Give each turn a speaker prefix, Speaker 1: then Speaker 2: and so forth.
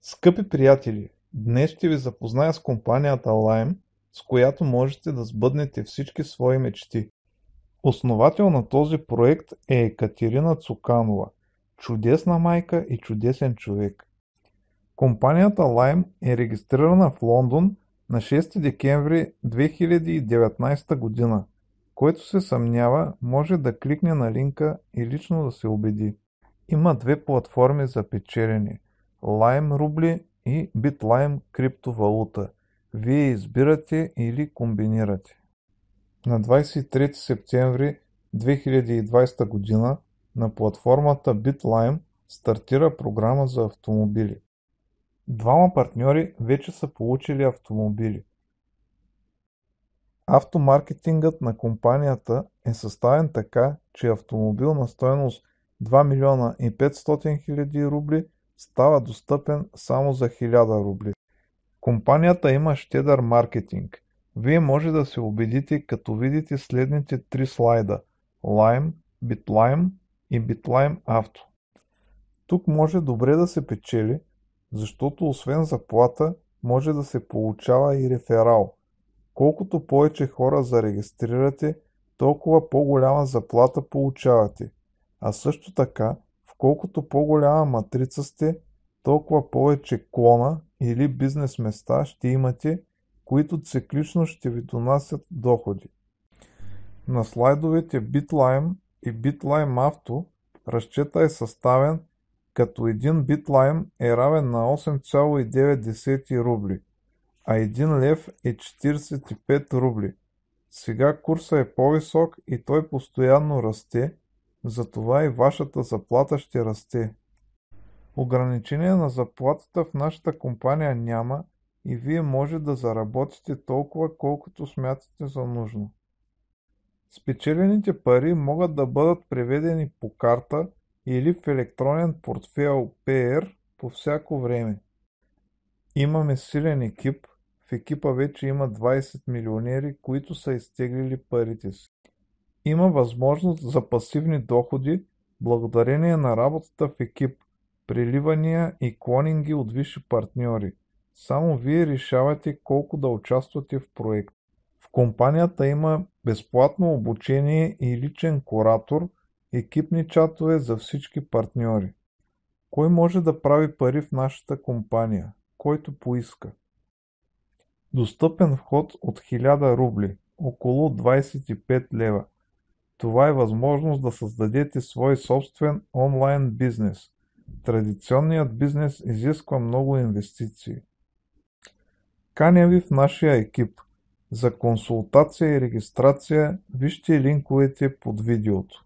Speaker 1: Скъпи приятели, днес ще ви запозная с компанията Lime, с която можете да сбъднете всички свои мечти. Основател на този проект е Екатерина Цуканова, чудесна майка и чудесен човек. Компанията Lime е регистрирана в Лондон на 6 декември 2019 година. Който се съмнява, може да кликне на линка и лично да се убеди. Има две платформи за печелене – Lime рубли и BitLime криптовалута. Вие избирате или комбинирате. На 23 септември 2020 година на платформата BitLime стартира програма за автомобили. Двама партньори вече са получили автомобили. Автомаркетингът на компанията е съставен така, че автомобил на стойност 2 милиона и 500 хиляди рубли става достъпен само за 1000 рубли. Компанията има щедър маркетинг. Вие може да се убедите, като видите следните 3 слайда – Lime, BitLime и BitLime Auto. Тук може добре да се печели, защото освен заплата може да се получава и реферал. Колкото повече хора зарегистрирате, толкова по-голяма заплата получавате. А също така, в колкото по-голяма матрица сте, толкова повече клона или бизнес места ще имате, които циклично ще ви донасят доходи. На слайдовете BitLime и BitLime Auto разчета е съставен, като един BitLime е равен на 8,9 рубли, а 1 лев е 45 рубли. Сега курсът е по-висок и той постоянно расте, затова и вашата заплата ще расте. Ограничение на заплатата в нашата компания няма и вие може да заработите толкова, колкото смятате за нужно. Спечелените пари могат да бъдат преведени по карта или в електронен портфейл PR по всяко време. Имаме силен екип. В екипа вече има 20 милионери, които са изтеглили парите си. Има възможност за пасивни доходи, благодарение на работата в екип, преливания и клонинги от висши партньори. Само вие решавате колко да участвате в проект. В компанията има безплатно обучение и личен куратор, екипни чатове за всички партньори. Кой може да прави пари в нашата компания? Който поиска. Достъпен вход от 1000 рубли, около 25 лева. Това е възможност да създадете свой собствен онлайн бизнес. Традиционният бизнес изисква много инвестиции. Каня ви в нашия екип. За консултация и регистрация вижте линковете под видеото.